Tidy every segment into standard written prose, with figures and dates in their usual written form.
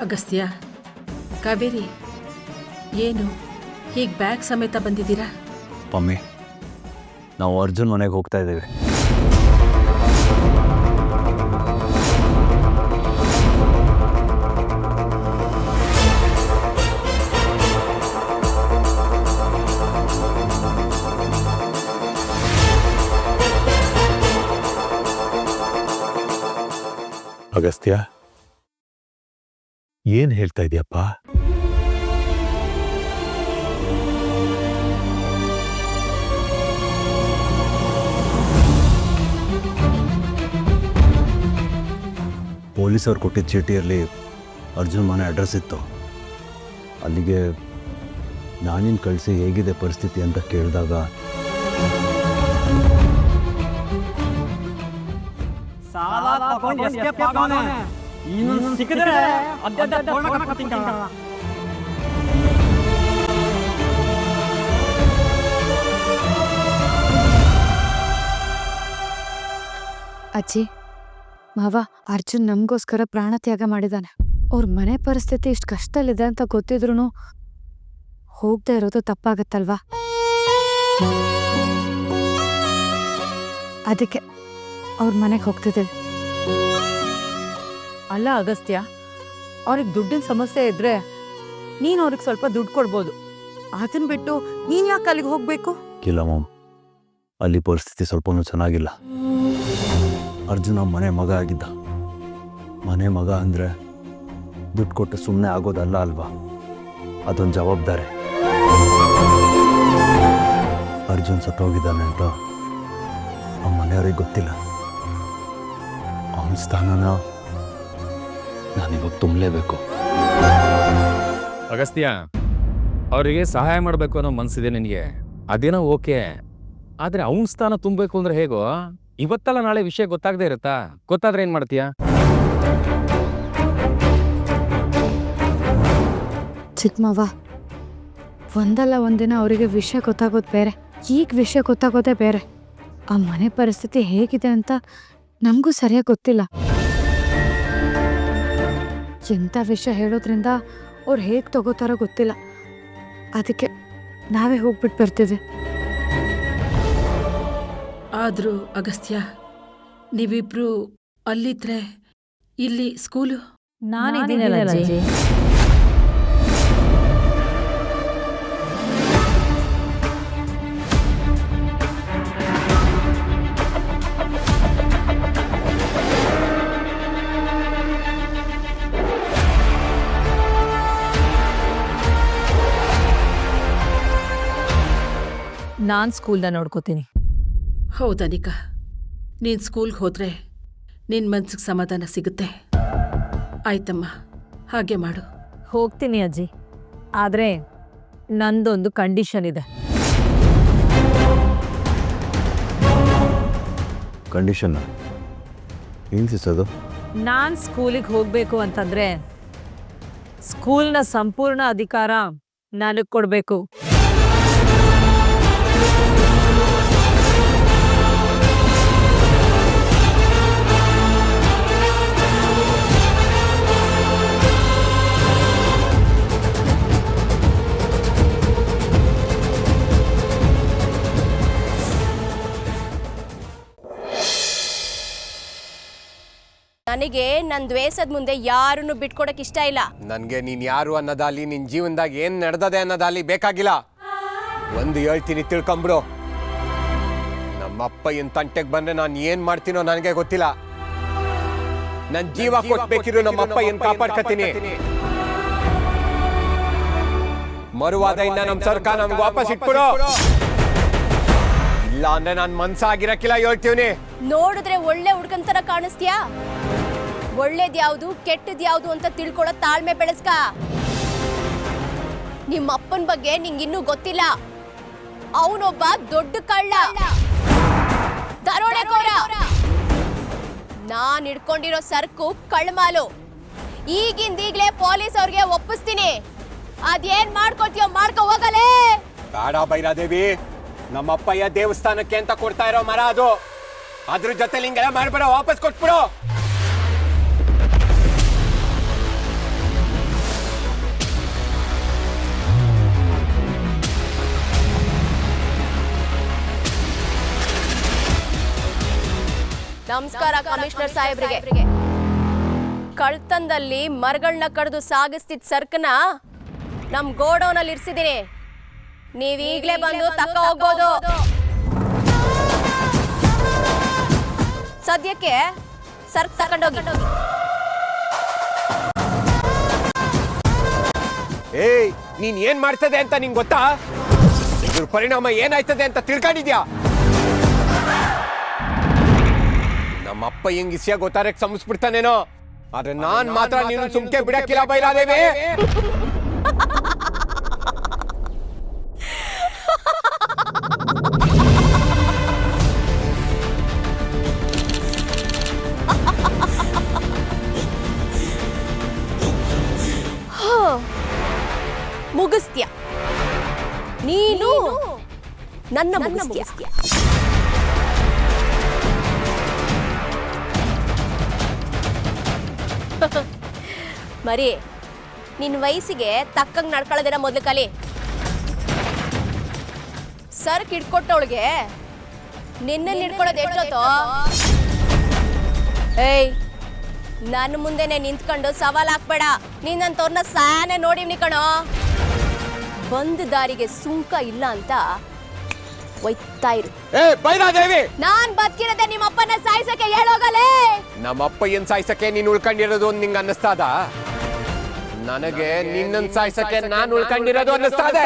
ಅಗಸ್ತ್ಯ, ಕಾವೇರಿ, ಏನು ಹೀಗೆ ಬ್ಯಾಗ್ ಸಮೇತ ಬಂದಿದ್ದೀರಾ? ಮಮ್ಮಿ, ನಾವು ಅರ್ಜುನ್ ಮನೆಗೆ ಹೋಗ್ತಾ ಇದ್ದೇವೆ. ಅಗಸ್ತ್ಯ, ಏನ್ ಹೇಳ್ತಾ ಇದೀಯಪ್ಪ? ಪೊಲೀಸವ್ರು ಕೊಟ್ಟಿದ್ದ ಚೀಟಿಯಲ್ಲಿ ಅರ್ಜುನ್ ಮನೆ ಅಡ್ರೆಸ್ ಇತ್ತು. ಅಲ್ಲಿಗೆ ನಾನಿನ್ ಕಳಿಸಿ ಹೇಗಿದೆ ಪರಿಸ್ಥಿತಿ ಅಂತ ಕೇಳಿದಾಗ ಅಜ್ಜಿ, ಮಾವ, ಅರ್ಜುನ್ ನಮಗೋಸ್ಕರ ಪ್ರಾಣ ತ್ಯಾಗ ಮಾಡಿದಾನೆ. ಅವ್ರ ಮನೆ ಪರಿಸ್ಥಿತಿ ಇಷ್ಟು ಕಷ್ಟದಲ್ಲಿದೆ ಅಂತ ಗೊತ್ತಿದ್ರು ಹೋಗದೆ ಇರೋದು ತಪ್ಪಾಗತ್ತಲ್ವಾ? ಅದಕ್ಕೆ ಅವ್ರ ಮನೆಗೆ ಹೋಗ್ತಿದ್ದೀವಿ. ಅಲ್ಲ ಅಗಸ್ತ್ಯ, ಅವ್ರಿಗೆ ದುಡ್ಡಿನ ಸಮಸ್ಯೆ ಇದ್ರೆ ನೀನು ಅವ್ರಿಗೆ ಸ್ವಲ್ಪ ದುಡ್ಡು ಕೊಡ್ಬೋದು. ಅದನ್ನ ಬಿಟ್ಟು ನೀನು ಯಾಕೆ ಅಲ್ಲಿಗೆ ಹೋಗ್ಬೇಕು? ಇಲ್ಲ ಮಾಮ್, ಅಲ್ಲಿ ಪರಿಸ್ಥಿತಿ ಸ್ವಲ್ಪನೂ ಚೆನ್ನಾಗಿಲ್ಲ. ಅರ್ಜುನ ಮನೆ ಮಗ ಆಗಿದ್ದ. ಮನೆ ಮಗ ಅಂದರೆ ದುಡ್ಡು ಕೊಟ್ಟು ಸುಮ್ಮನೆ ಆಗೋದಲ್ಲ ಅಲ್ವಾ? ಅದೊಂದು ಜವಾಬ್ದಾರಿ. ಅರ್ಜುನ್ ಸತ್ತೋಗಿದ್ದಾನೆ ಅಂತ ಆ ಮನೆಯವ್ರಿಗೆ ಗೊತ್ತಿಲ್ಲ. ಅವನ ಸ್ಥಾನನ ನಾನಿವಾಗ ತುಂಬಲೇಬೇಕು. ಅಗಸ್ತ್ಯ, ಅವರಿಗೆ ಸಹಾಯ ಮಾಡಬೇಕು ಅನ್ನೋ ಮನಸ್ಸಿದೆ ನಿನಗೆ, ಅದೇನೋ ಓಕೆ. ಆದರೆ ಅವನ ಸ್ಥಾನ ತುಂಬಬೇಕು ಅಂದ್ರೆ ಹೇಗೋ? ಇವತ್ತಲ್ಲ ನಾಳೆ ವಿಷಯ ಗೊತ್ತಾಗದೇ ಇರುತ್ತಾ? ಗೊತ್ತಾದ್ರೆ ಏನು ಮಾಡ್ತೀಯಾ? ಚಿಕ್ಕಮ್ಮವ್ವ, ಒಂದಲ್ಲ ಒಂದಿನ ಅವರಿಗೆ ವಿಷಯ ಗೊತ್ತಾಗೋದು ಬೇರೆ, ಈಗ ವಿಷಯ ಗೊತ್ತಾಗೋದೇ ಬೇರೆ. ಆ ಮನೆ ಪರಿಸ್ಥಿತಿ ಹೇಗಿದೆ ಅಂತ ನಮಗೂ ಸರಿಯಾಗಿ ಗೊತ್ತಿಲ್ಲ. ಎಂಥ ವಿಷಯ ಹೇಳೋದ್ರಿಂದ ಅವ್ರು ಹೇಗೆ ತಗೋತಾರೋ ಗೊತ್ತಿಲ್ಲ. ಅದಕ್ಕೆ ನಾವೇ ಹೋಗ್ಬಿಟ್ಟು ಬರ್ತೀವಿ. ಆದರೂ ಅಗಸ್ತ್ಯ, ನೀವಿಬ್ರು ಅಲ್ಲಿದ್ರೆ ಇಲ್ಲಿ ಸ್ಕೂಲು? ನಾನಿದ್ದೀನಲ್ಲ ಅಜ್ಜಿ. ನಾನು ಸ್ಕೂಲ್ನ ನೋಡ್ಕೋತೀನಿ. ಹೌದನಿಕಾ, ನೀನು ಸ್ಕೂಲ್ಗೆ ಹೋದರೆ ನಿನ್ನ ಮನ್ಸಿಗೆ ಸಮಾಧಾನ ಸಿಗುತ್ತೆ. ಆಯ್ತಮ್ಮ, ಹಾಗೆ ಮಾಡು. ಹೋಗ್ತೀನಿ ಅಜ್ಜಿ, ಆದರೆ ನಂದೊಂದು ಕಂಡೀಷನ್ ಇದೆ. ಕಂಡೀಷನ್ ಏನು ಸಿಸೋದು? ನಾನು ಸ್ಕೂಲಿಗೆ ಹೋಗಬೇಕು ಅಂತಂದರೆ ಸ್ಕೂಲ್ನ ಸಂಪೂರ್ಣ ಅಧಿಕಾರ ನನಗೆ ಕೊಡಬೇಕು. ನನಗೆ ನನ್ನ ದ್ವೇಷದ ಮುಂದೆ ಯಾರನ್ನು ಬಿಟ್ಕೊಡಕ್ ಇಷ್ಟ ಇಲ್ಲ. ನನಗೆ ನೀನ್ ಯಾರು ಅನ್ನೋದಾಲಿ, ನಿನ್ ಜೀವನದಾಗ ಏನ್ ನಡೆದದೆ ಅನ್ನೋದಾಲಿ ಬೇಕಾಗಿಲ್ಲ. ಒಂದು ಹೇಳ್ತೀನಿ, ತಿಳ್ಕೊಂಬಿಡು. ನಮ್ಮಪ್ಪ ಏನ್ ತಂಟೆಗೆ ಬಂದ್ರೆ ನಾನು ಏನ್ ಮಾಡ್ತೀನೋ ನನಗೆ ಗೊತ್ತಿಲ್ಲ. ನನ್ ಜೀವ ಕೊಟ್ಬೇಕಿರೋ ನಮ್ಮಪ್ಪ ಏನ್ ಕಾಪಾಡ್ಕತೀನಿ. ಮರುವಾದ ಇನ್ನ ನಮ್ ಸರ್ಕಾರ ನಮ್ಗೆ ವಾಪಸ್ ಇಟ್ಬಿಡು. ಇಲ್ಲ ಅಂದ್ರೆ ನಾನ್ ಮನ್ಸಾಗಿರಕ್ಕಿಲ್ಲ ಹೇಳ್ತೀವಿ. ನೋಡಿದ್ರೆ ಒಳ್ಳೆ ಹುಡ್ಕಂತರ ಕಾಣಿಸ್ತೀಯಾ? ಒಳ್ಳೇದ್ಯಾವ್ದು ಕೆಟ್ಟದ್ಯಾವ್ದು ಅಂತ ತಿಳ್ಕೊಳ್ಳೋ ತಾಳ್ಮೆ ಬೆಳೆಸ್ಕ. ನಿಮ್ಮ ಅಪ್ಪನ ಬಗ್ಗೆ ನಿಂಗಿನ್ನೂ ಗೊತ್ತಿಲ್ಲ. ಅವನೊಬ್ಬ ದೊಡ್ಡ ಕಳ್ಳ, ದರೋಡೆಕೋರ. ನಾನ್ ಹಿಡ್ಕೊಂಡಿರೋ ಸರ್ಕು ಕಳ್ಳಮಾಲು. ಈಗಿಂದೀಗ್ಲೇ ಪೊಲೀಸ್ ಅವ್ರಿಗೆ ಒಪ್ಪಿಸ್ತೀನಿ. ಅದೇನ್ ಮಾಡ್ಕೊತೀಯೋ ಮಾಡ್ಕೊ ಹೋಗಲೇ. ಬೇಡ ಬೈರಾದೇವಿ, ನಮ್ಮಪ್ಪಯ್ಯ ದೇವಸ್ಥಾನಕ್ಕೆ ಅಂತ ಕೊಡ್ತಾ ಇರೋ ಮರ ಅದು. ಅದ್ರ ಜೊತೆ ಹಿಂಗೆಲ್ಲ ಮಾಡ್ಬೇಡ, ವಾಪಸ್ ಕೊಟ್ಬಿಡು. ನಮಸ್ಕಾರ ಕಮಿಷನರ್ ಸಾಹೇಬ್ರಿಗೆ. ಕಳ್ತನದಲ್ಲಿ ಮರಗಳನ್ನ ಕಡಿದು ಸಾಗಿಸ್ತಿದ್ ಸರ್ಕನ ನಮ್ ಗೋಡೌನಲ್ಲಿ ಇರ್ಸಿದೀನಿ. ನೀವ್ ಈಗ್ಲೇ ಬಂದು ತಕ್ಕ ಹೋಗ್ಬೋದು. ಸದ್ಯಕ್ಕೆ ಸರ್ಕ್ ತಕೊಂಡೋಗಿ. ಏಯ್, ನೀನ್ ಏನ್ ಮಾಡ್ತದೆ ಅಂತ ನಿಂಗೆ ಗೊತ್ತಾ? ಇದ್ರ ಪರಿಣಾಮ ಏನಾಯ್ತದೆ ಅಂತ ತಿಳ್ಕೊಂಡಿದ್ಯಾ? ನಮ್ಮಪ್ಪ ಹೆಂಗ್ ಇಸಿಯ ಗೊತ್ತಾರಕ್ ಸಮಸ್ಬಿಡ್ತಾನೇನೋ, ಆದ್ರೆ ನಾನ್ ಮಾತ್ರ ನೀನು ಸುಮ್ಕೆ ಬಿಡಕ್ಕಿಲ್ಲ ಬೈಲಾದೇವಿ. ಮುಗಿಸ್ತೀಯ ನೀನು, ನನ್ನ ಮುಗಿಸ್ತೀಯ. ಮರಿ, ನಿನ್ನ ವಯಸ್ಸಿಗೆ ತಕ್ಕಂಗೆ ನಡ್ಕೊಳ್ಳೋದಿರ ಮೊದಲು ಕಲಿ. ಸರ್ಕ್ ಹಿಡ್ಕೊಟ್ಟವಳಿಗೆ ನಿನ್ನ ಹಿಡ್ಕೊಳ್ಳೋದು ಎಷ್ಟೊತ್ತೋ? ಏಯ್, ನನ್ನ ಮುಂದೆನೆ ನಿಂತ್ಕೊಂಡು ಸವಾಲ್ ಹಾಕ್ಬೇಡ. ನೀನಂತವ್ರನ್ನ ಸಾನೆ ನೋಡಿವ್ನಿ ಕಣೋ. ಬಂದ ದಾರಿಗೆ ಸುಂಕ ಇಲ್ಲ ಅಂತ ಒಯ್ತಾ ಇರು. ಏ ಬೈಲಾದೇವಿ, ನಾನ್ ಬದುಕಿರದೆ ನಿಮ್ಮಪ್ಪನ ಸಾಯಿಸಕ್ಕೆ ಹೇಳೋಗಲೇ. ನಮ್ಮಪ್ಪ ಏನ್ ಸಾಯ್ಸಕ್ಕೆ ನೀನ್ ಉಳ್ಕೊಂಡಿರೋದು ಅಂತ ನಿಂಗೆ ಅನ್ನಿಸ್ತಾದ? ನನಗೆ ನಿನ್ನನ್ ಸಾಯ್ಸಕ್ಕೆ ನಾನ್ ಉಳ್ಕೊಂಡಿರೋದು ಅನ್ನಿಸ್ತಾದೆ.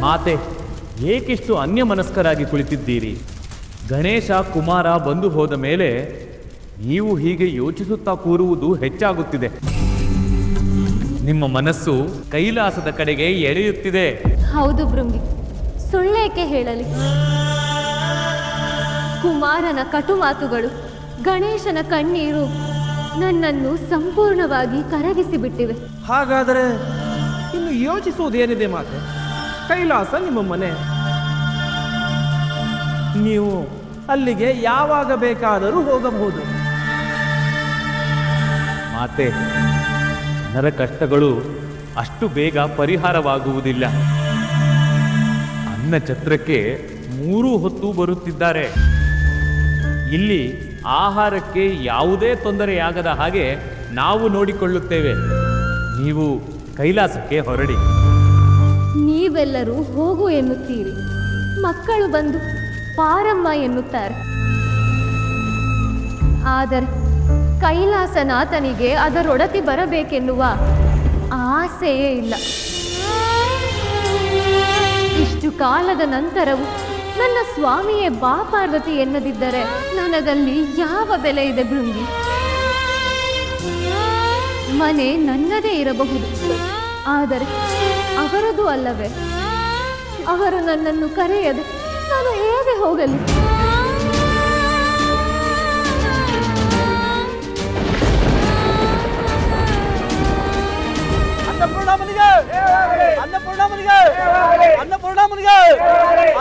ಮಾತೆ, ಏಕಿಷ್ಟು ಅನ್ಯಮನಸ್ಕರಾಗಿ ಕುಳಿತಿದ್ದೀರಿ? ಗಣೇಶ ಕುಮಾರ ಬಂದು ಹೋದ ಮೇಲೆ ನೀವು ಹೀಗೆ ಯೋಚಿಸುತ್ತಾ ಕೂರುವುದು ಹೆಚ್ಚಾಗುತ್ತಿದೆ. ನಿಮ್ಮ ಮನಸ್ಸು ಕೈಲಾಸದ ಕಡೆಗೆ ಎಳೆಯುತ್ತಿದೆ. ಹೌದು ಭೃಂಗಿ, ಸುಳ್ಳೇಕೆ ಹೇಳಲಿ? ಕುಮಾರನ ಕಟು ಮಾತುಗಳು, ಗಣೇಶನ ಕಣ್ಣೀರು ನನ್ನನ್ನು ಸಂಪೂರ್ಣವಾಗಿ ಕರಗಿಸಿಬಿಟ್ಟಿವೆ. ಹಾಗಾದರೆ ಇನ್ನು ಯೋಚಿಸುವುದೇನಿದೆ ಮಾತೆ? ಕೈಲಾಸ ನಿಮ್ಮ ಮನೆ, ನೀವು ಅಲ್ಲಿಗೆ ಯಾವಾಗ ಬೇಕಾದರೂ ಹೋಗಬಹುದು. ಮಾತೆ, ಜನರ ಕಷ್ಟಗಳು ಅಷ್ಟು ಬೇಗ ಪರಿಹಾರವಾಗುವುದಿಲ್ಲ. ಅನ್ನ ಛತ್ರಕ್ಕೆ 3 ಹೊತ್ತು ಬರುತ್ತಿದ್ದಾರೆ. ಇಲ್ಲಿ ಆಹಾರಕ್ಕೆ ಯಾವುದೇ ತೊಂದರೆಯಾಗದ ಹಾಗೆ ನಾವು ನೋಡಿಕೊಳ್ಳುತ್ತೇವೆ. ನೀವು ಕೈಲಾಸಕ್ಕೆ ಹೊರಡಿ. ನೀವೆಲ್ಲರೂ ಹೋಗು ಎನ್ನುತ್ತೀರಿ, ಮಕ್ಕಳು ಬಂದು ಪಾರಮ್ಮ ಎನ್ನುತ್ತಾರೆ. ಆದರೆ ಕೈಲಾಸನಾಥನಿಗೆ ಅದರೊಡತಿ ಬರಬೇಕೆನ್ನುವ ಆಸೆಯೇ ಇಲ್ಲ. ಇಷ್ಟು ಕಾಲದ ನಂತರವೂ ನನ್ನ ಸ್ವಾಮಿಯೇ ಬಾ ಪಾರ್ವತಿ ಎನ್ನದಿದ್ದರೆ ನನಗಲ್ಲಿ ಯಾವ ಬೆಲೆ ಇದೆ ಭೃಂಗಿ? ಮನೆ ನನ್ನದೇ ಇರಬಹುದು, ಆದರೆ ಅವರದು ಅಲ್ಲವೇ? ಅವರು ನನ್ನನ್ನು ಕರೆಯದೆ ನಾನು ಹೇಗೆ ಹೋಗಲಿ? ಅನ್ನಪೂರ್ಣಾಮನಿಗೆ, ಅನ್ನಪೂರ್ಣಾಮನಿಗೆ, ಅನ್ನಪೂರ್ಣಾಮನಿಗೆ,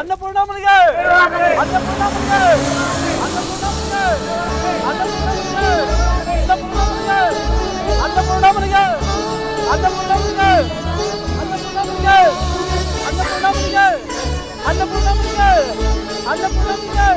ಅನ್ನಪೂರ್ಣಾಮನಿಗೆ, ಅನ್ನಪೂರ್ಣಾಮನಿಗೆ, ಅನ್ನಪೂರ್ಣಾಮನಿಗೆ, ಅನ್ನಪೂರ್ಣಾಮನಿಗೆ, ಅನ್ನಪೂರ್ಣಾಮನಿಗೆ, ಅನ್ನಪೂರ್ಣಾಮನಿಗೆ, ಅನ್ನಪೂರ್ಣಾಮನಿಗೆ, ಅನ್ನಪೂರ್ಣಾಮನಿಗೆ, ಅನ್ನಪೂರ್ಣಾಮನಿಗೆ.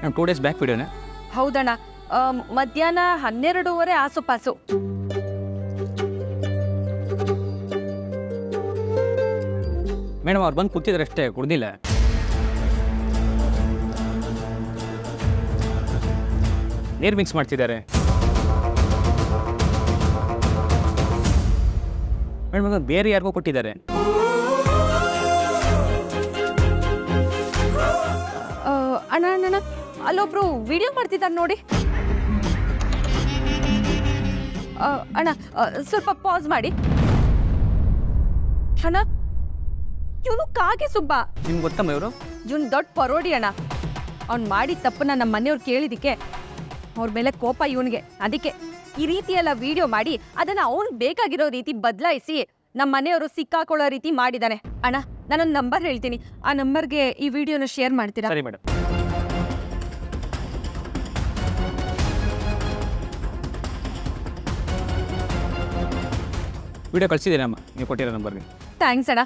2 ಡೇಸ್ ಬ್ಯಾಕ್ ವಿಡಿಯೋನೇ. ಹೌದಣ್ಣ, ಮಧ್ಯಾಹ್ನ 12:30 ಆಸುಪಾಸು. ಮೇಡಮ್ ಅವ್ರು ಬಂದು ಕೂತಿದ್ರೆ ಅಷ್ಟೇ, ಕುಡ್ದಿಲ್ಲ. ನೀರು ಮಿಕ್ಸ್ ಮಾಡ್ತಿದ್ದಾರೆ. ಮೇಡಮ್ ಅದು ಬೇರೆ ಯಾರಿಗೋ ಕೊಟ್ಟಿದ್ದಾರೆ. ಅಣ್ಣ ಅಣ್ಣ ಅಲ್ಲೊಬ್ರು ವಿಡಿಯೋ ಮಾಡ್ತಿದ್ದಾರೆ ನೋಡಿ. ಅಣ್ಣ ಸ್ವಲ್ಪ ಪಾಸ್ ಮಾಡಿ. ಅಣ್ಣ ಇವನು ಕಾಗೆ ಸುಬ್ಬ. ನಿಮ್ಗೆ ಗೊತ್ತಮ್ಮ ಇವರು? ಇವನು ದೊಡ್ಡ ಪರೋಡಿ ಅಣ್ಣ. ಅವ್ನು ಮಾಡಿದ ತಪ್ಪನ್ನ ನಮ್ಮ ಮನೆಯವ್ರು ಕೇಳಿದಕ್ಕೆ ಅವ್ರ ಮೇಲೆ ಕೋಪ ಇವನಿಗೆ. ಅದಕ್ಕೆ ಈ ರೀತಿ ಎಲ್ಲ ವಿಡಿಯೋ ಮಾಡಿ ಅದನ್ನ ಅವ್ನಿಗೆ ಬೇಕಾಗಿರೋ ರೀತಿ ಬದಲಾಯಿಸಿ ನಮ್ಮ ಮನೆಯವರು ಸಿಕ್ಕಾಕೊಳ್ಳೋ ರೀತಿ ಮಾಡಿದ್ದಾನೆ. ಅಣ್ಣ ನಾನೊಂದು ನಂಬರ್ ಹೇಳ್ತೀನಿ, ಆ ನಂಬರ್ಗೆ ಈ ವಿಡಿಯೋನ ಶೇರ್ ಮಾಡ್ತೀರಾ? ಸರಿ ಮೇಡಮ್. ವಿಡಿಯೋ ಕಳಿಸಿದ್ದೀನಮ್ಮ ನೀವು ಕೊಟ್ಟಿರೋ ನಂಬರ್ಗೆ. ಥ್ಯಾಂಕ್ಸ್ ಅಣ್ಣ.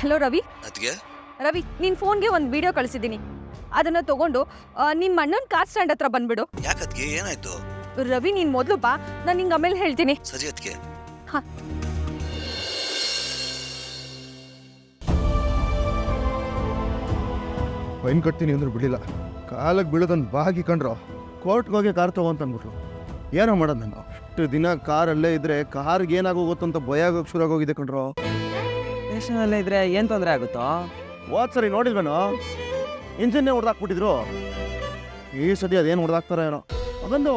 ಹಲೋ ರವಿ. ರವಿ, ನಿನ್ ಫೋನ್ಗೆ ಒಂದು ವಿಡಿಯೋ ಕಳಿಸಿದ್ದೀನಿ. ಅದನ್ನ ತಗೊಂಡು ನಿಮ್ಮ ಅಣ್ಣನ ಕಾರ್ ಸ್ಟ್ಯಾಂಡ್ ಹತ್ರ ಬಂದ್ಬಿಡು. ಯಾಕದ್ಗೆ ಏನಾಯ್ತು? ರವಿ, ನೀನ್ ಮೊದಲು ಬಾ, ನಾನು ನಿಂಗೆ ಆಮೇಲೆ ಹೇಳ್ತೀನಿ. ಸರಿ ಅದಕ್ಕೆ. ಫೈನ್ ಕಟ್ತೀನಿ ಅಂದ್ರೆ ಬಿಡಲಿಲ್ಲ. ಕಾಲಕ್ಕೆ ಬೀಳೋದನ್ನು ಬಾಗಿ ಕಂಡ್ರು ಕೋರ್ಟ್ಗೆ ಹೋಗಿ ಕಾರ್ ತಗೊಂತಂದ್ಬಿಟ್ರು. ಏನೋ ಮಾಡೋದು ನಾನು? ಅಷ್ಟು ದಿನ ಕಾರಲ್ಲೇ ಇದ್ರೆ ಕಾರ್ಗೆ ಏನಾಗೋಗುತ್ತೋ ಅಂತ ಭಯ ಆಗೋಕೆ ಶುರು ಆಗೋಗಿದೆ ಕಂಡ್ರು. ಸ್ಟೇಷನಲ್ಲೇ ಇದ್ರೆ ಏನು ತೊಂದರೆ ಆಗುತ್ತೋ? ಹೋದ್ ಸರಿ ನೋಡಿಲ್ವೇನೋ, ಇಂಜಿನ್ನೇ ಹೊಡೆದಾಕ್ಬಿಟ್ಟಿದ್ರು. ಈ ಸತಿ ಅದೇನು ಹೊಡೆದಾಕ್ತಾರೋ ಏನೋ. ಅದೊಂದು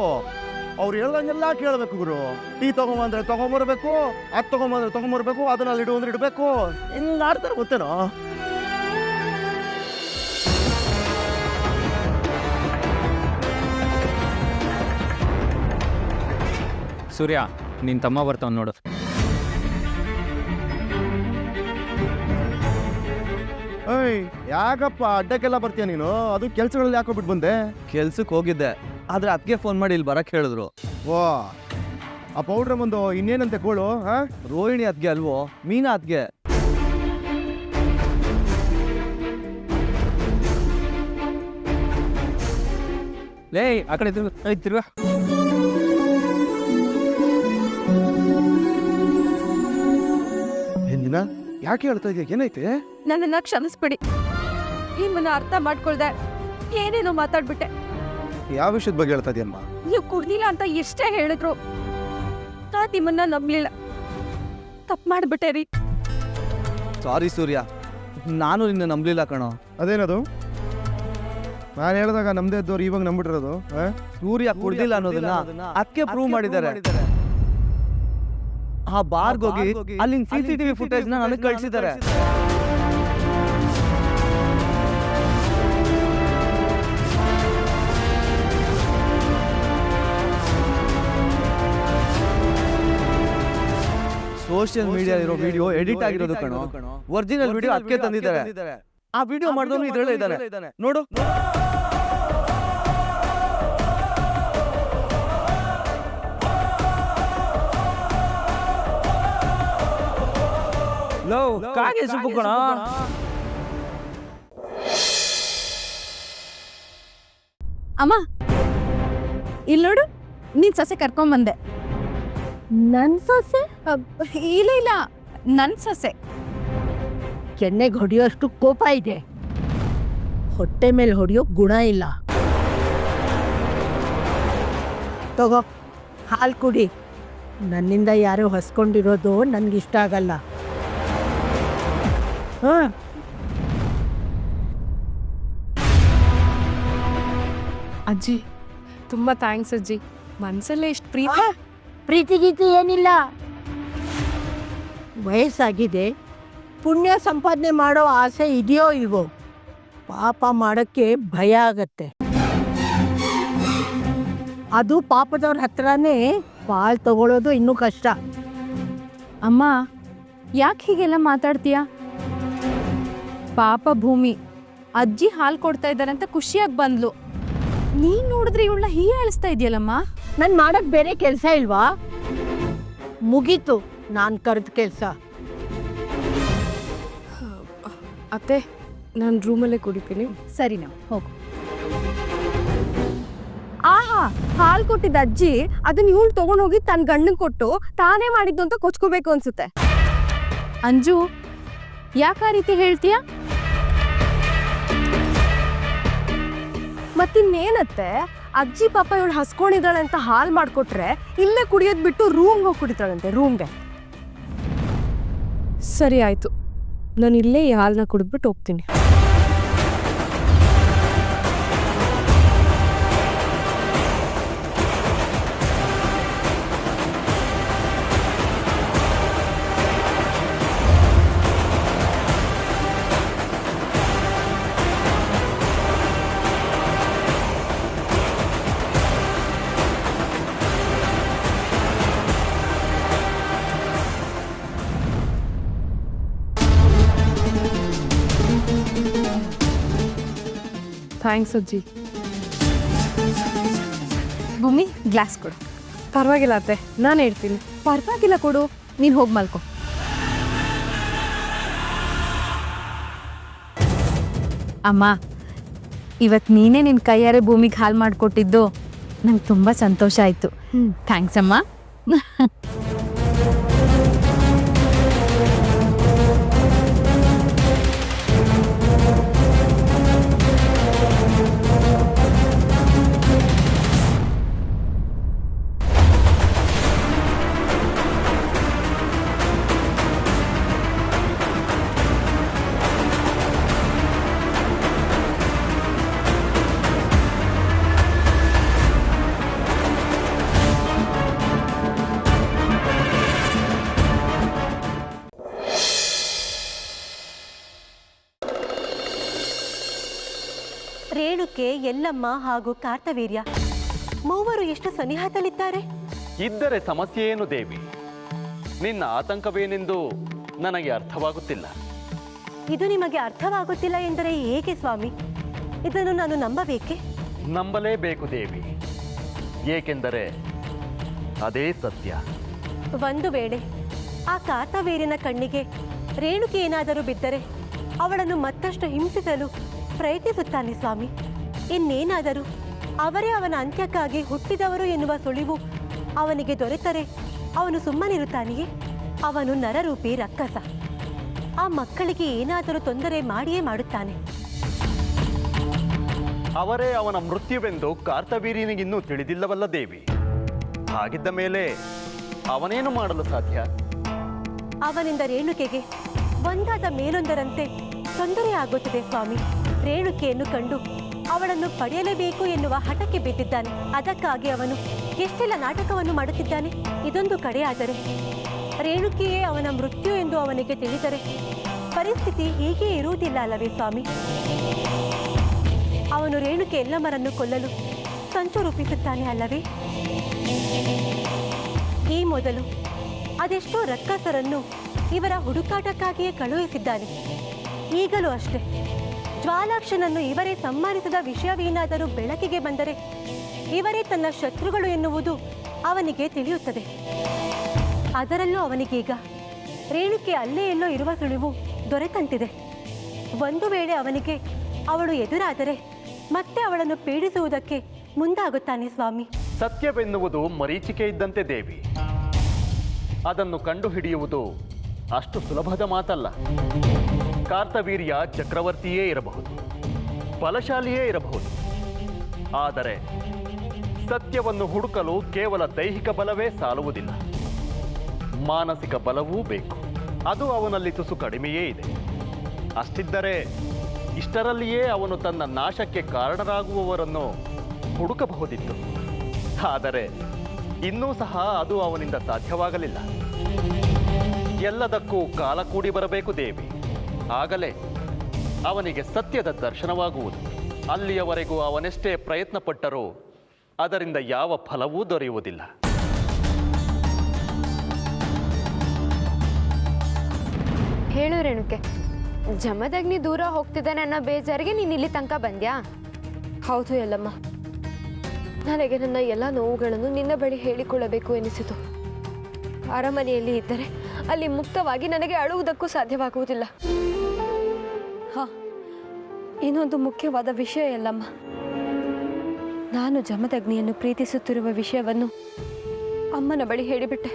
ಅವ್ರು ಹೇಳ್ದಂಗೆಲ್ಲ ಕೇಳಬೇಕು ಗುರು. ಟೀ ತೊಗೊಂಬಂದ್ರೆ ತೊಗೊಂಬರ್ಬೇಕು, ಅದು ತೊಗೊಂಬಂದ್ರೆ ತೊಗೊಂಬರ್ಬೇಕು, ಅದನ್ನ ಅಲ್ಲಿ ಇಡು ಅಂದ್ರೆ ಇಡಬೇಕು. ಹಿಂಗೆ ಆಡ್ತಾರೆ ಗೊತ್ತೇನೋ. ಸೂರ್ಯ, ನಿನ್ನ ತಮ್ಮ ಬರ್ತಾವ ನೋಡು. ಏಯ್, ಯಾಕಪ್ಪ ಅಡ್ಡಕ್ಕೆಲ್ಲ ಬರ್ತೀಯ ನೀನು? ಅದು ಕೆಲ್ಸಗಳಲ್ಲಿ ಯಾಕೋ ಬಿಟ್ಟು ಬಂದೆ? ಕೆಲ್ಸಕ್ಕೆ ಹೋಗಿದ್ದೆ, ಆದ್ರೆ ಅದಕ್ಕೆ ಫೋನ್ ಮಾಡಿ ಇಲ್ಲಿ ಬರಕ್ಕೆ ಹೇಳಿದ್ರು. ಓ, ಆ ಪೌಡ್ರ್ ಒಂದು ಇನ್ನೇನಂತೆ ಗೋಳು? ರೋಹಿಣಿ ಅದ್ಗೆ ಅಲ್ವೋ, ಮೀನಾ ಅದ್ಗೆ. ಲೇ, ಆ ಕಡೆ ತಿರ್ಗ. ಏನಿನ ಯಾಕೆ ಹೇಳ್ತಾ ಇದೆಯಾ? ಏನೈತೆ? ನನ್ನನ್ನ ಕ್ಷಮಿಸ್ಬಿಡಿ. ನಿಮ್ಮನ್ನ ಅರ್ಥ ಮಾಡ್ಕೊಳ್ದೆ ಏನೇನೋ ಮಾತಾಡ್ಬಿಟ್ಟೆ. ಯಾವ ವಿಷಯದ ಬಗ್ಗೆ ಹೇಳ್ತಾ ಇದೆಯಮ್ಮ? ನೀವು ಕುಡ್ದಿಲ್ಲ ಅಂತ ಎಷ್ಟೇ ಹೇಳಿದ್ರು ನಾನ್ ನಿಮ್ಮನ್ನ ನಂಬಲಿಲ್ಲ. ತಪ್ಪು ಮಾಡ್ಬಿಟ್ಟೆ ರೀ. ಸಾರಿ ಸೂರ್ಯ, ನಾನು ನಿನ್ನ ನಂಬಲಿಲ್ಲ ಕಣೋ. ಅದೇನದು? ನಾನು ಹೇಳಿದಾಗ ನಮ್ದೇ ಇದ್ದವ್ರು ಇವಾಗ ನಂಬಿಟ್ಟಿರೋದು? ಸೂರ್ಯ ಕುಡ್ದಿಲ್ಲ ಅನ್ನೋದನ್ನ ಅದಕ್ಕೆ ಪ್ರೂವ್ ಮಾಡಿದ್ದಾರೆ. ಆ ಬಾರ್ಗೆ ಹೋಗಿ ಅಲ್ಲಿನ CCTV ಫುಟೇಜ್ ನನಗೆ ಕಳಿಸಿದ್ದಾರೆ. ಸೋಷಿಯಲ್ ಮೀಡಿಯಾ ಇರೋ ವಿಡಿಯೋ ಎಡಿಟ್ ಆಗಿರೋದು ಕಣೋ. ಒರಿಜಿನಲ್ ವಿಡಿಯೋ ಅದಕ್ಕೆ ತಂದಿದ್ದಾರೆ. ಆ ವಿಡಿಯೋ ಮಾಡಿದವನು ಇದರಲ್ಲೇ ಇದ್ದಾನೆ ನೋಡು. ಲೋ, ಕಾಗೆ ಸುಬ್ಬು ಕಣ. ಅಮ್ಮ ಇಲ್ಲಿ ನೋಡು, ನೀನ್ ಸೊಸೆ ಕರ್ಕೊಂಬಂದೆ. ನನ್ ಸೊಸೆ? ಇಲ್ಲ ಇಲ್ಲ, ನನ್ ಸೊಸೆ. ಕೆನ್ನೆಗೆ ಹೊಡೆಯೋಷ್ಟು ಕೋಪ ಇದೆ, ಹೊಟ್ಟೆ ಮೇಲೆ ಹೊಡೆಯೋ ಗುಣ ಇಲ್ಲ. ತಗೋ, ಹಾಲು ಕುಡಿ. ನನ್ನಿಂದ ಯಾರು ಹೊಸ್ಕೊಂಡಿರೋದು ನನಗಿಷ್ಟ ಆಗಲ್ಲ. ಅಜ್ಜಿ ತುಂಬಾ ಥ್ಯಾಂಕ್ಸ್ ಅಜ್ಜಿ. ಮನ್ಸಲ್ಲೇ ಇಷ್ಟು ಪ್ರೀತಿ ಗೀತಿ ಏನಿಲ್ಲ. ವಯಸ್ಸಾಗಿದೆ, ಪುಣ್ಯ ಸಂಪಾದನೆ ಮಾಡೋ ಆಸೆ ಇದೆಯೋ ಇಲ್ವೋ? ಪಾಪ ಮಾಡೋಕ್ಕೆ ಭಯ ಆಗತ್ತೆ. ಅದು ಪಾಪದವ್ರ ಹತ್ರನೇ ಪಾಲ್ ತಗೊಳ್ಳೋದು ಇನ್ನೂ ಕಷ್ಟ. ಅಮ್ಮ ಯಾಕೆ ಹೀಗೆಲ್ಲ ಮಾತಾಡ್ತೀಯ? ಪಾಪ ಭೂಮಿ ಅಜ್ಜಿ ಹಾಲು ಕೊಡ್ತಾ ಇದ್ದಾರೆ ಅಂತ ಖುಷಿಯಾಗಿ ಬಂದ್ಲು. ನೀನ್ ನೋಡಿದ್ರೆ ಇವಳನ್ನ ಹೀಯಾಳಿಸ್ತಾ ಇದೆಯಲ್ಲಮ್ಮ. ನನ್ ಮಾಡಕ್ ಬೇರೆ ಕೆಲಸ ಇಲ್ವಾ? ಮುಗೀತು ನಾನು ಕರೆದ ಕೆಲಸ. ಅತ್ತೆ ನಾನು ರೂಮಲ್ಲೇ ಕುಡಿತೀನಿ. ಸರಿ ನಾವು ಹೋಗು. ಆಹಾ, ಹಾಲು ಕೊಟ್ಟಿದ್ದ ಅಜ್ಜಿ ಅದನ್ನ ಇವಳು ತಗೊಂಡೋಗಿ ತನ್ನ ಗಂಡನ್ ಕೊಟ್ಟು ತಾನೇ ಮಾಡಿದ್ದು ಅಂತ ಕೊಚ್ಕೋಬೇಕು ಅನ್ಸುತ್ತೆ. ಅಂಜು, ಯಾಕ ಆ ರೀತಿ ಹೇಳ್ತೀಯ? ಮತ್ತಿನ್ನೇನತ್ತೆ, ಅಜ್ಜಿ ಪಾಪ ಇವಳು ಹಸ್ಕೊಂಡಿದ್ದಾಳೆ ಅಂತ ಹಾಲು ಮಾಡಿಕೊಟ್ರೆ ಇಲ್ಲೇ ಕುಡಿಯೋದು ಬಿಟ್ಟು ರೂಮ್ಗೆ ಹೋಗಿ ಕುಡಿತಾಳಂತೆ, ರೂಮ್ಗೆ. ಸರಿ ಆಯ್ತು, ನಾನು ಇಲ್ಲೇ ಈ ಹಾಲನ್ನ ಕುಡಿದ್ಬಿಟ್ಟು ಹೋಗ್ತೀನಿ. ಥ್ಯಾಂಕ್ಸ್ ಅಜ್ಜಿ. ಭೂಮಿ, ಗ್ಲಾಸ್ ಕೊಡು. ಪರವಾಗಿಲ್ಲ ಅತ್ತೆ, ನಾನು ಹೇಳ್ತೀನಿ. ಪರವಾಗಿಲ್ಲ ಕೊಡು, ನೀನು ಹೋಗಿ ಮಲ್ಕೊ. ಅಮ್ಮ, ಇವತ್ತು ನೀನೇ ನಿನ್ನ ಕೈಯಾರೆ ಭೂಮಿಗೆ ಹಾಲು ಮಾಡಿಕೊಟ್ಟಿದ್ದು ನಂಗೆ ತುಂಬ ಸಂತೋಷ ಆಯಿತು. ಥ್ಯಾಂಕ್ಸ್ ಅಮ್ಮ. ರೇಣುಕೆ, ಎಲ್ಲಮ್ಮ ಹಾಗೂ ಕಾರ್ತವೀರ್ಯ ಮೂವರು ಎಷ್ಟು ಸನಿಹದಲ್ಲಿದ್ದಾರೆ. ಇದ್ದರೆ ಸಮಸ್ಯೆ ಏನು ದೇವಿ? ನಿನ್ನ ಆತಂಕವೇನೆಂದು ನನಗೆ ಅರ್ಥವಾಗುತ್ತಿಲ್ಲ. ಇದು ನಿಮಗೆ ಅರ್ಥವಾಗುತ್ತಿಲ್ಲ ಎಂದರೆ ಹೇಗೆ ಸ್ವಾಮಿ? ಇದನ್ನು ನಾನು ನಂಬಬೇಕೆ? ನಂಬಲೇಬೇಕು ದೇವಿ, ಏಕೆಂದರೆ ಅದೇ ಸತ್ಯ. ಒಂದು ವೇಳೆ ಆ ಕಾರ್ತವೀರ್ಯನ ಕಣ್ಣಿಗೆ ರೇಣುಕೆ ಏನಾದರೂ ಬಿದ್ದರೆ ಅವಳನ್ನು ಮತ್ತಷ್ಟು ಹಿಂಸಿಸಲು ಪ್ರಯತ್ನಿಸುತ್ತಾನೆ ಸ್ವಾಮಿ. ಇನ್ನೇನಾದರೂ ಅವರೇ ಅವನ ಅಂತ್ಯಕ್ಕಾಗಿ ಹುಟ್ಟಿದವರು ಎನ್ನುವ ಸುಳಿವು ಅವನಿಗೆ ದೊರೆತರೆ ಅವನು ಸುಮ್ಮನಿರುತ್ತಾನೆಯೇ? ಅವನು ನರರೂಪಿ ರಕ್ಕಸ. ಆ ಮಕ್ಕಳಿಗೆ ಏನಾದರೂ ತೊಂದರೆ ಮಾಡಿಯೇ ಮಾಡುತ್ತಾನೆ. ಅವರೇ ಅವನ ಮೃತ್ಯುವೆಂದು ಕಾರ್ತವೀರ್ಯನಿಗಿನ್ನೂ ತಿಳಿದಿಲ್ಲವಲ್ಲ ದೇವಿ. ಹಾಗಿದ್ದ ಮೇಲೆ ಅವನೇನು ಮಾಡಲು ಸಾಧ್ಯ? ಅವನಿಂದ ರೇಣುಕೆಗೆ ಒಂದಾದ ಮೇಲೊಂದರಂತೆ ತೊಂದರೆ ಆಗುತ್ತಿದೆ ಸ್ವಾಮಿ. ರೇಣುಕೆಯನ್ನು ಕಂಡು ಅವಳನ್ನು ಪಡೆಯಲೇಬೇಕು ಎನ್ನುವ ಹಠಕ್ಕೆ ಬಿದ್ದಿದ್ದಾನೆ. ಅದಕ್ಕಾಗಿ ಅವನು ಎಷ್ಟೆಲ್ಲ ನಾಟಕವನ್ನು ಮಾಡುತ್ತಿದ್ದಾನೆ. ಇದೊಂದು ಕಡೆಯಾದರೆ ರೇಣುಕೆಯೇ ಅವನ ಮೃತ್ಯು ಎಂದು ಅವನಿಗೆ ತಿಳಿದರೆ ಪರಿಸ್ಥಿತಿ ಹೀಗೆ ಇರುವುದಿಲ್ಲ ಅಲ್ಲವೇ ಸ್ವಾಮಿ? ಅವನು ರೇಣುಕೆ ಎಲ್ಲಮ್ಮರನ್ನು ಕೊಲ್ಲಲು ಸಂಚು ರೂಪಿಸುತ್ತಾನೆ ಅಲ್ಲವೇ? ಈ ಮೊದಲು ಅದೆಷ್ಟೋ ರಕ್ಕಸರನ್ನು ಇವರ ಹುಡುಕಾಟಕ್ಕಾಗಿಯೇ ಕಳುಹಿಸಿದ್ದಾನೆ. ಈಗಲೂ ಅಷ್ಟೇ, ಜ್ವಾಲಾಕ್ಷನನ್ನು ಇವರೇ ಸಂಹರಿಸಿದ ವಿಷಯವೇನಾದರೂ ಬೆಳಕಿಗೆ ಬಂದರೆ ಇವರೇ ತನ್ನ ಶತ್ರುಗಳು ಎನ್ನುವುದು ಅವನಿಗೆ ತಿಳಿಯುತ್ತದೆ. ಅದರಲ್ಲೂ ಅವನಿಗೀಗ ರೇಣುಕೆ ಅಲ್ಲೇ ಎಲ್ಲೋ ಇರುವ ಸುಳಿವು ದೊರೆತಂತಿದೆ. ಒಂದು ವೇಳೆ ಅವನಿಗೆ ಅವಳು ಎದುರಾದರೆ ಮತ್ತೆ ಅವಳನ್ನು ಪೀಡಿಸುವುದಕ್ಕೆ ಮುಂದಾಗುತ್ತಾನೆ ಸ್ವಾಮಿ. ಸತ್ಯವೆನ್ನುವುದು ಮರೀಚಿಕೆ ಇದ್ದಂತೆ ದೇವಿ. ಅದನ್ನು ಕಂಡುಹಿಡಿಯುವುದು ಅಷ್ಟು ಸುಲಭದ ಮಾತಲ್ಲ. ಕಾರ್ತವೀರ್ಯ ಚಕ್ರವರ್ತಿಯೇ ಇರಬಹುದು, ಬಲಶಾಲಿಯೇ ಇರಬಹುದು. ಆದರೆ ಸತ್ಯವನ್ನು ಹುಡುಕಲು ಕೇವಲ ದೈಹಿಕ ಬಲವೇ ಸಾಲುವುದಿಲ್ಲ, ಮಾನಸಿಕ ಬಲವೂ ಬೇಕು. ಅದು ಅವನಲ್ಲಿ ತುಸು ಕಡಿಮೆಯೇ ಇದೆ. ಅಷ್ಟಿದ್ದರೆ ಇಷ್ಟರಲ್ಲಿಯೇ ಅವನು ತನ್ನ ನಾಶಕ್ಕೆ ಕಾರಣರಾಗುವವರನ್ನು ಹುಡುಕಬಹುದಿತ್ತು. ಆದರೆ ಇನ್ನೂ ಸಹ ಅದು ಅವನಿಂದ ಸಾಧ್ಯವಾಗಲಿಲ್ಲ. ಎಲ್ಲದಕ್ಕೂ ಕಾಲ ಕೂಡಿ ಬರಬೇಕು ದೇವಿ. ಆಗಲೇ ಅವನಿಗೆ ಸತ್ಯದ ದರ್ಶನವಾಗುವುದು. ಅಲ್ಲಿಯವರೆಗೂ ಅವನೆಷ್ಟೇ ಪ್ರಯತ್ನ ಪಟ್ಟರೂ ಅದರಿಂದ ಯಾವ ಫಲವೂ ದೊರೆಯುವುದಿಲ್ಲ. ಹೇಳು ರೇಣುಕೆ, ಜಮದಗ್ನಿ ದೂರ ಹೋಗ್ತಿದ್ದಾನೆ ಅನ್ನೋ ಬೇಜಾರಿಗೆ ನೀನು ಇಲ್ಲಿ ತನಕ ಬಂದ್ಯಾ? ಹೌದು ಎಲ್ಲಮ್ಮ, ನನಗೆ ನನ್ನ ಎಲ್ಲ ನೋವುಗಳನ್ನು ನಿನ್ನ ಬಳಿ ಹೇಳಿಕೊಳ್ಳಬೇಕು ಎನಿಸಿತು. ಅರಮನೆಯಲ್ಲಿ ಇದ್ದರೆ ಅಲ್ಲಿ ಮುಕ್ತವಾಗಿ ನನಗೆ ಅಳುವುದಕ್ಕೂ ಸಾಧ್ಯವಾಗುವುದಿಲ್ಲ. ಹಾಂ, ಇನ್ನೊಂದು ಮುಖ್ಯವಾದ ವಿಷಯ ಎಲ್ಲಮ್ಮ. ನಾನು ಜಮದಗ್ನಿಯನ್ನು ಪ್ರೀತಿಸುತ್ತಿರುವ ವಿಷಯವನ್ನು ಅಮ್ಮನ ಬಳಿ ಹೇಳಿಬಿಟ್ಟೆ.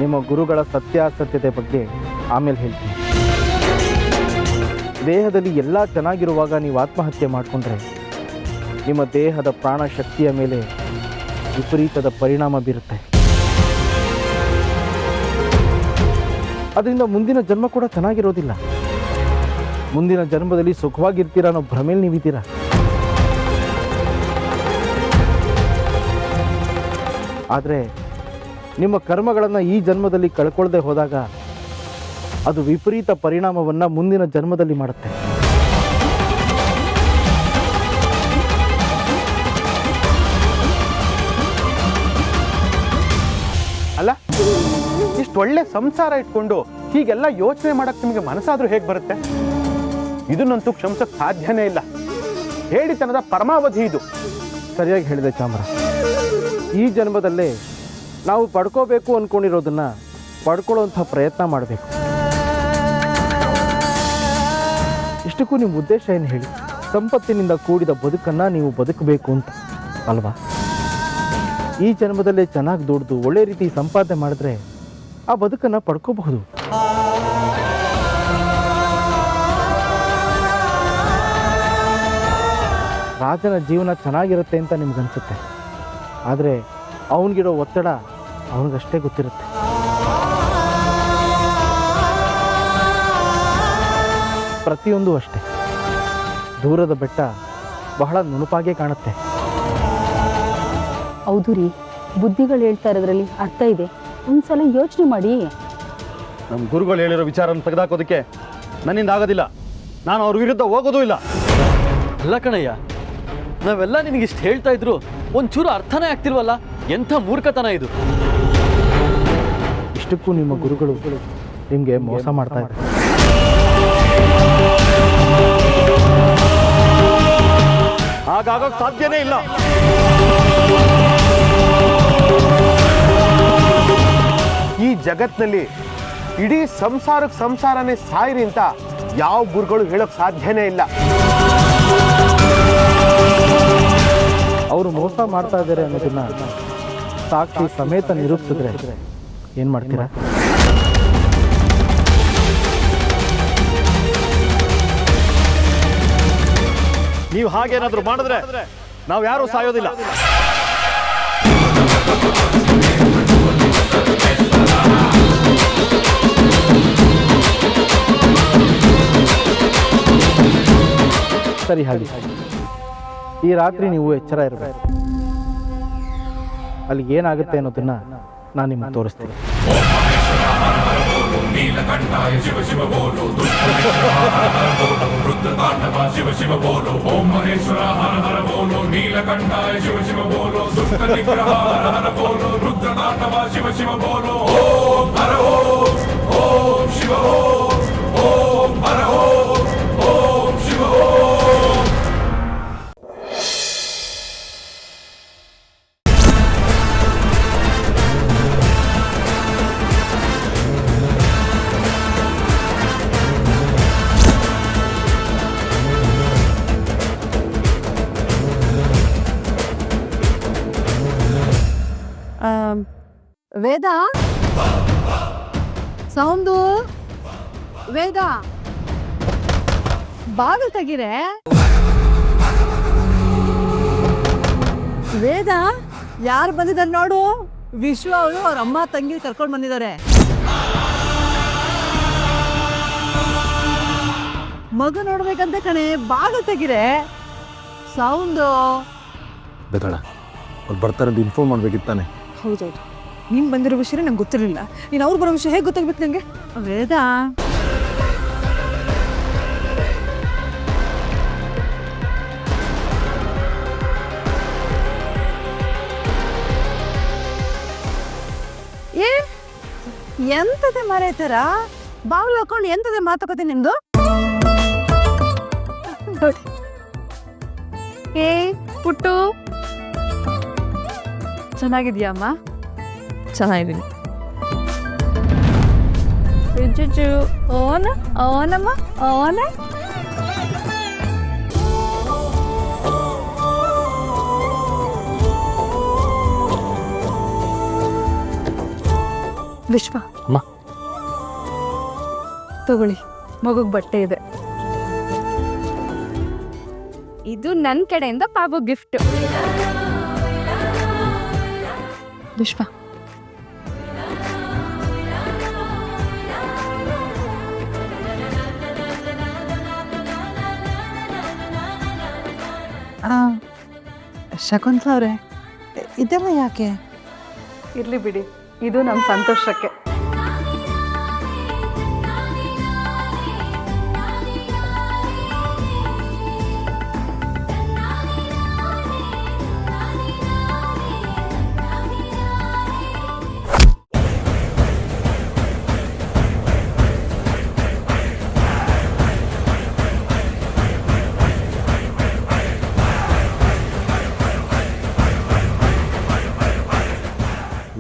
ನಿಮ್ಮ ಗುರುಗಳ ಸತ್ಯಾಸತ್ಯತೆ ಬಗ್ಗೆ ಆಮೇಲೆ ಹೇಳ್ತೀನಿ. ದೇಹದಲ್ಲಿ ಎಲ್ಲ ಚೆನ್ನಾಗಿರುವಾಗ ನೀವು ಆತ್ಮಹತ್ಯೆ ಮಾಡಿಕೊಂಡ್ರೆ ನಿಮ್ಮ ದೇಹದ ಪ್ರಾಣ ಶಕ್ತಿಯ ಮೇಲೆ ವಿಪರೀತದ ಪರಿಣಾಮ ಬೀರುತ್ತೆ. ಅದರಿಂದ ಮುಂದಿನ ಜನ್ಮ ಕೂಡ ಚೆನ್ನಾಗಿರೋದಿಲ್ಲ. ಮುಂದಿನ ಜನ್ಮದಲ್ಲಿ ಸುಖವಾಗಿರ್ತೀರ ಅನ್ನೋ ಭ್ರಮೇಲಿ ನೀವಿದ್ದೀರಾ. ಆದರೆ ನಿಮ್ಮ ಕರ್ಮಗಳನ್ನು ಈ ಜನ್ಮದಲ್ಲಿ ಕಳ್ಕೊಳ್ಳದೆ ಹೋದಾಗ ಅದು ವಿಪರೀತ ಪರಿಣಾಮವನ್ನು ಮುಂದಿನ ಜನ್ಮದಲ್ಲಿ ಮಾಡುತ್ತೆ. ಅಲ್ಲ, ಇಷ್ಟು ಒಳ್ಳೆ ಸಂಸಾರ ಇಟ್ಕೊಂಡು ಹೀಗೆಲ್ಲ ಯೋಚನೆ ಮಾಡಕ್ಕೆ ನಿಮಗೆ ಮನಸ್ಸಾದ್ರೂ ಹೇಗೆ ಬರುತ್ತೆ? ಇದನ್ನಂತೂ ಕ್ಷಮಿಸಕ್ಕೆ ಸಾಧ್ಯನೇ ಇಲ್ಲ. ಹೇಳಿತನದ ಪರಮಾವಧಿ ಇದು. ಸರಿಯಾಗಿ ಹೇಳಿದೆ ಚಾಮ್ರ. ಈ ಜನ್ಮದಲ್ಲೇ ನಾವು ಪಡ್ಕೋಬೇಕು ಅಂದ್ಕೊಂಡಿರೋದನ್ನ ಪಡ್ಕೊಳ್ಳೋಂಥ ಪ್ರಯತ್ನ ಮಾಡಬೇಕು. ಇಷ್ಟಕ್ಕೂ ನಿಮ್ಮ ಉದ್ದೇಶ ಏನು ಹೇಳಿ? ಸಂಪತ್ತಿನಿಂದ ಕೂಡಿದ ಬದುಕನ್ನು ನೀವು ಬದುಕಬೇಕು ಅಂತ ಅಲ್ವಾ? ಈ ಜನ್ಮದಲ್ಲೇ ಚೆನ್ನಾಗಿ ದುಡ್ದು ಒಳ್ಳೆ ರೀತಿ ಸಂಪಾದನೆ ಮಾಡಿದ್ರೆ ಆ ಬದುಕನ್ನು ಪಡ್ಕೋಬಹುದು. ರಾಜನ ಜೀವನ ಚೆನ್ನಾಗಿರುತ್ತೆ ಅಂತ ನಿಮ್ಗನ್ಸುತ್ತೆ, ಆದರೆ ಅವನಿಗಿರೋ ಒತ್ತಡ ಅವನಿಗಷ್ಟೇ ಗೊತ್ತಿರುತ್ತೆ. ಪ್ರತಿಯೊಂದು ಅಷ್ಟೇ. ದೂರದ ಬೆಟ್ಟ ಬಹಳ ನುಣುಪಾಗೆ ಕಾಣುತ್ತೆ. ಹೌದು ರೀ, ಬುದ್ಧಿಗಳು ಹೇಳ್ತಾ ಇರೋದ್ರಲ್ಲಿ ಅರ್ಥ ಇದೆ. ಒಂದ್ಸಲ ಯೋಚನೆ ಮಾಡಿ. ನಮ್ಮ ಗುರುಗಳು ಹೇಳಿರೋ ವಿಚಾರನ ತೆಗೆದಾಕೋದಕ್ಕೆ ನನ್ನಿಂದ ಆಗೋದಿಲ್ಲ. ನಾನು ಅವ್ರ ವಿರುದ್ಧ ಹೋಗೋದೂ ಇಲ್ಲ. ಅಲ್ಲ ಕಣಯ್ಯ, ನಾವೆಲ್ಲ ನಿನಗಿಷ್ಟು ಹೇಳ್ತಾ ಇದ್ರು ಒಂಚೂರು ಅರ್ಥನೇ ಆಗ್ತಿಲ್ವಲ್ಲ. ಎಂಥ ಮೂರ್ಖತನ ಇದು. ಇಷ್ಟಕ್ಕೂ ನಿಮ್ಮ ಗುರುಗಳು ನಿಮಗೆ ಮೋಸ ಮಾಡ್ತಾ ಇದ್ದಾರೆ. ಹಾಗಾಗೋಕೆ ಸಾಧ್ಯನೇ ಇಲ್ಲ. ಈ ಜಗತ್ನಲ್ಲಿ ಇಡೀ ಸಂಸಾರಕ್ಕೆ ಸಂಸಾರನೇ ಸಾಯಿರಿ ಅಂತ ಯಾವ ಗುರುಗಳು ಹೇಳೋಕೆ ಸಾಧ್ಯನೇ ಇಲ್ಲ. ಅವರು ಮೋಸ ಮಾಡ್ತಾ ಇದ್ದಾರೆ ಅನ್ನೋದನ್ನ ಸಾಕ್ಷಿ ಸಮೇತ ನಿರೂಪಿಸಿದ್ರೆ ಏನು ಮಾಡ್ತೀರಾ? ನೀವು ಹಾಗೇನಾದ್ರೂ ಮಾಡಿದ್ರೆ ನಾವು ಯಾರೂ ಸಾಯೋದಿಲ್ಲ. ಸರಿ, ಹಾಗೆ ಈ ರಾತ್ರಿ ನೀವು ಎಚ್ಚರ ಇರಬೇಕು. ಅಲ್ಲಿ ಏನಾಗುತ್ತೆ ಅನ್ನೋದನ್ನ ನಾನು ನಿಮಗೆ ತೋರಿಸ್ತೀನಿ. ವೇದ, ಸೌಂದು, ವೇದ, ಬಾಗಿಲು ತೆಗೀರೆ. ವೇದ, ಯಾರು ಬಂದಿದ್ದಾರೆ ನೋಡು. ವಿಶ್ವ ಅವರು ಅವ್ರ ಅಮ್ಮ ತಂಗಿ ಕರ್ಕೊಂಡು ಬಂದಿದ್ದಾರೆ. ಮಗು ನೋಡ್ಬೇಕಂತ ಕಣೆ, ಬಾಗಿಲು ತೆಗೀರೆ. ಸೌಂದು ಬೇಕಣ್ಣ, ಅವ್ರು ಬರ್ತಾರಂತ ಇನ್ಫಾರ್ಮ್ ಮಾಡ್ಬೇಕಿತ್ತಾನೆ. ಹೌದೌದು, ನೀನು ಬಂದಿರೋ ವಿಷಯ ನಂಗೆ ಗೊತ್ತಿರಲಿಲ್ಲ. ನೀನು ಅವ್ರು ಬರೋ ವಿಷಯ ಹೇಗೆ ಗೊತ್ತಾಗ್ಬೇಕು ನನಗೆ? ವೇದ, ಎಂತದೆ ಮರೆತಾರ? ಬಾವ್ಲು ಹಾಕೊಂಡು ಎಂತದೆ ಮಾತುಕತೆ ನಿಮ್ದು? ಏ ಪುಟ್ಟು, ಚೆನ್ನಾಗಿದ್ಯಾ ಅಮ್ಮ? ಚೆನ್ನಾಗಿದ್ದೀನಿ. ಓನ ಓನಮ್ಮ ಓನ. ವಿಶ್ವ ಅಮ್ಮ. ತಗೊಳ್ಳಿ, ಮಗುಗ್ ಬಟ್ಟೆ ಇದೆ. ಇದು ನನ್ನ ಕಡೆಯಿಂದ ಬಾಬು ಗಿಫ್ಟ್. ವಿಶ್ವ, ಶಕುಂತಲ ಅವರೇ, ಇದೆಲ್ಲ ಯಾಕೆ? ಇರ್ಲಿ ಬಿಡಿ, ಇದು ನಮ್ಮ ಸಂತೋಷಕ್ಕೆ.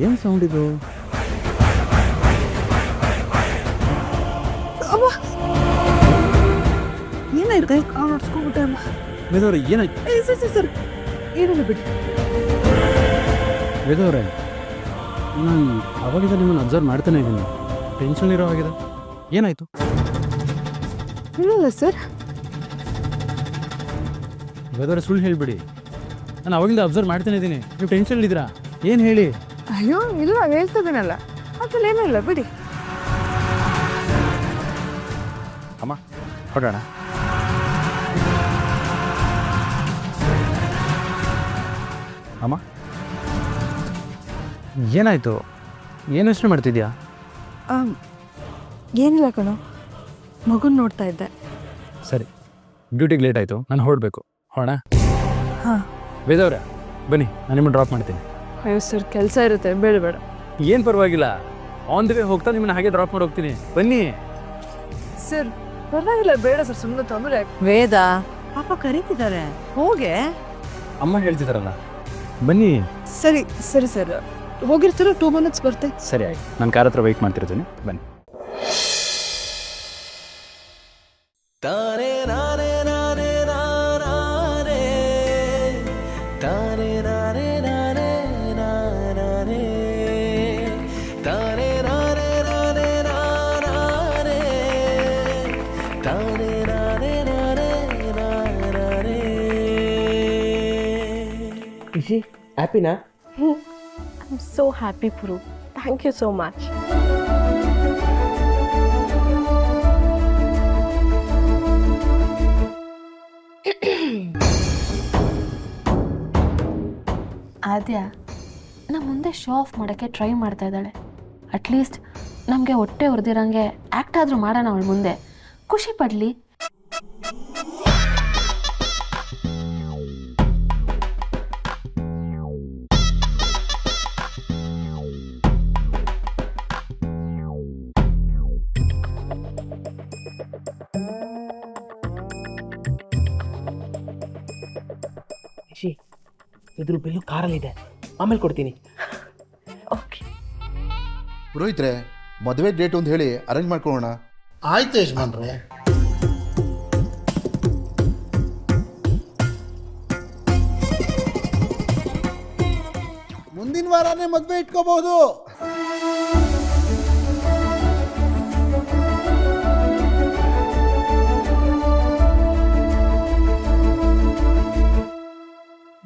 ಏನು ಸೌಂಡ್ ಇದು? ಏನಾಯ್ತು? ನೋಡ್ಸ್ಕೊಂಡ್ಬಿಟ್ಟೆ ಅಮ್ಮ. ವೇದವ್ರೆ ಏನಾಯ್ತು? ಸರ್ ಏನಿಲ್ಲ ಬಿಡಿ. ವೇದವ್ರೆ, ನಾನು ಅವಾಗಿಂದ ನಿಮ್ಮನ್ನು ಅಬ್ಸರ್ವ್ ಮಾಡ್ತಾನೆ ಇದ್ದೀನಿ. ಟೆನ್ಷನ್ ಇರೋ ಆಗಿದೆ. ಏನಾಯ್ತು? ಇಲ್ಲ ಸರ್. ವೇದವ್ರೆ ಸುಳ್ಳು ಹೇಳಿಬಿಡಿ. ನಾನು ಅವಾಗಿಂದ ಅಬ್ಸರ್ವ್ ಮಾಡ್ತಾನೆ ಇದ್ದೀನಿ. ನೀವು ಟೆನ್ಷನ್ ಇದ್ದೀರಾ? ಏನು ಹೇಳಿ? ಅಯ್ಯೋ ಇಲ್ಲ, ಹೇಳ್ತಿದ್ದೀನಲ್ಲ, ಅದ್ರಲ್ಲಿ ಏನೂ ಇಲ್ಲ ಬಿಡಿ. ಅಮ್ಮ ಹೊರಡೋಣ. ಅಮ್ಮ ಏನಾಯಿತು? ಏನು ಯೋಚನೆ ಮಾಡ್ತಿದ್ಯಾ? ಏನಿಲ್ಲ ಕಣೋ, ಮಗುನ ನೋಡ್ತಾ ಇದ್ದೆ. ಸರಿ, ಡ್ಯೂಟಿಗೆ ಲೇಟ್ ಆಯಿತು, ನಾನು ಹೊರಡಬೇಕು. ಹೊರಣ? ಹಾಂ. ವೇದವ್ರೆ ಬನ್ನಿ, ನಾನು ನಿಮ್ಮನ್ನು ಡ್ರಾಪ್ ಮಾಡ್ತೀನಿ. ಅಯ್ಯೋ ಸರ್, ಕೆಲಸ ಇರುತ್ತೆ, ಬೇಡ ಬೇಡ. ಏನು ಪರವಾಗಿಲ್ಲ, ಆನ್ ದಿ ವೇ ಹೋಗ್ತಾ ನಿಮ್ಮನ್ನ ಹಾಗೆ ಡ್ರಾಪ್ ಮಾಡಿ ಹೋಗ್ತೀನಿ. ಬನ್ನಿ. ಸರ್ ಪರವಾಗಿಲ್ಲ, ಬೇಡ ಸರ್, ಸುಮ್ಮನೆ ತೊಂದರೆ. ವೇದ ಪಾಪ ಕರೀತಿದ್ದಾರೆ, ಹೋಗೆ. ಅಮ್ಮ ಹೇಳ್ತಿದ್ದಾರಲ್ಲ, ಬನ್ನಿ. ಸರಿ ಸರಿ ಸರ್, ಹೋಗಿರ್ತೀರ, 2 minutes ಬರ್ತೆ. ಸರಿ ಆಯ್ತು, ನಾನು ಕಾರ್ ಹತ್ರ ವೆಯ್ಟ್ ಮಾಡ್ತಿರ್ತೀನಿ, ಬನ್ನಿ. ಹ್ಯಾಪಿನಾ? I am so happy Puru. Thank you so much. Aadya ನಮ್ಮ ಮುಂದೆ ಶೋ ಆಫ್ ಮಾಡೋಕ್ಕೆ ಟ್ರೈ ಮಾಡ್ತಾ ಇದ್ದಾಳೆ. ಅಟ್ಲೀಸ್ಟ್ ನಮಗೆ ಹೊಟ್ಟೆ ಹೊಡೆದಿರಂಗೆ ಆ್ಯಕ್ಟ್ ಆದರೂ ಮಾಡೋಣ ಅವಳ ಮುಂದೆ, ಖುಷಿ ಪಡಲಿ. ಇದ್ರ ಬಿಲ್ಲು ಕಾರಲ್ಲಿದೆ, ಆಮೇಲೆ ಕೊಡ್ತೀನಿ. ಓಕೆ ಪುರೋಹಿತ್ರೆ, ಮದುವೆ ಡೇಟ್ ಅಂತ ಹೇಳಿ ಅರೇಂಜ್ ಮಾಡ್ಕೊಳ್ಳೋಣ. ಆಯ್ತು ಯಜಮಾನ್ರೆ. ಮುಂದಿನ ವಾರನೇ ಮದುವೆ ಇಟ್ಕೋಬಹುದು.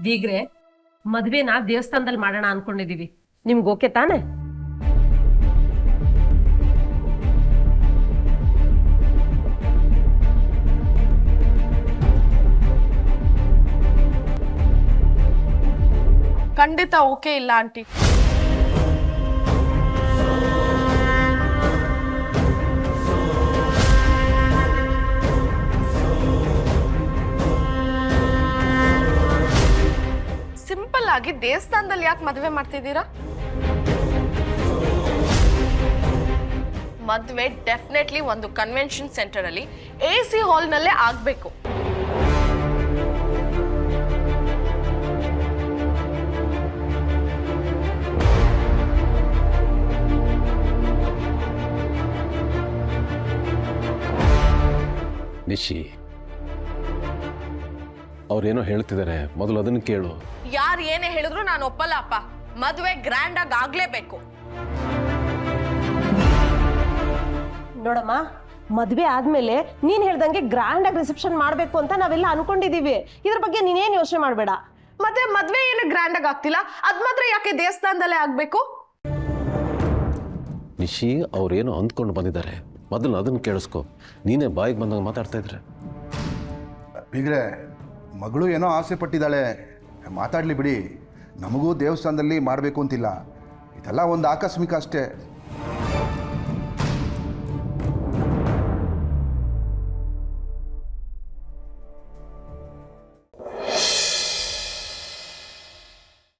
ಬೀಗ್ರೆ, ಮದ್ವೆನ ದೇವಸ್ಥಾನದಲ್ಲಿ ಮಾಡೋಣ ಅನ್ಕೊಂಡಿದೀವಿ. ನಿಮ್ಗೆ ಓಕೆ ತಾನೆ? ಖಂಡಿತ ಓಕೆ ಇಲ್ಲ ಆಂಟಿ. ಸಿಂಪಲ್ ಆಗಿ ದೇವಸ್ಥಾನದಲ್ಲಿ ಯಾಕೆ ಮದುವೆ ಮಾಡ್ತಿದ್ದೀರಾ? ಮದುವೆ ಡೆಫಿನೆಟ್ಲಿ ಒಂದು ಕನ್ವೆನ್ಷನ್ ಸೆಂಟರ್ ಅಲ್ಲಿ AC ಹಾಲ್ನಲ್ಲೇ ಆಗ್ಬೇಕು. ನಿಶಿ ಅವ್ರೇನೋ ಹೇಳ್ತಿದ್ದಾರೆ, ಮೊದಲು ಅದನ್ನು ಕೇಳು. ಯಾರು ಏನೇ ಹೇಳಿದ್ರು ನಾನು ಒಪ್ಪಲ್ಲ ಅಪ್ಪ. ಮದುವೆ ಗ್ರ್ಯಾಂಡ್ ಆಗಿ ಆಗ್ಲೇಬೇಕು. ನೋಡಮ್ಮ, ಮದುವೆ ಆದ್ಮೇಲೆ ನೀನ್ ಹೇಳ್ದಂಗೆ ಗ್ರ್ಯಾಂಡ್ ಆಗಿ ರಿಸೆಪ್ಷನ್ ಮಾಡ್ಬೇಕು ಅಂತ ನಾವೆಲ್ಲ ಅನ್ಕೊಂಡಿದೀವಿ. ಇದ್ರ ಬಗ್ಗೆ ನೀನೇನ್ ಯೋಚನೆ ಮಾಡ್ಬೇಡ. ಮತ್ತೆ ಮದ್ವೆ ಏನು ಗ್ರ್ಯಾಂಡ್ ಆಗಿ ಆಗ್ತಿಲ್ಲ, ಅದ್ ಮಾತ್ರ ಯಾಕೆ ದೇವಸ್ಥಾನದಲ್ಲೇ ಆಗ್ಬೇಕು? ನಿಶಿ ಅವ್ರೇನೋ ಅಂದ್ಕೊಂಡು ಬಂದಿದ್ದಾರೆ, ಮೊದಲು ಅದನ್ನು ಕೇಳಿಸ್ಕೊ. ನೀನೇ ಬಾಯಿಗೆ ಬಂದಾಗ ಮಾತಾಡ್ತಾ ಇದ್ರೆ. ಬೀಗ್ರೆ, ಮಗಳು ಏನೋ ಆಸೆ ಪಟ್ಟಿದ್ದಾಳೆ, ಮಾತಾಡಲಿ ಬಿಡಿ. ನಮಗೂ ದೇವಸ್ಥಾನದಲ್ಲಿ ಮಾಡಬೇಕು ಅಂತಿಲ್ಲ, ಇದೆಲ್ಲ ಒಂದು ಆಕಸ್ಮಿಕ ಅಷ್ಟೇ.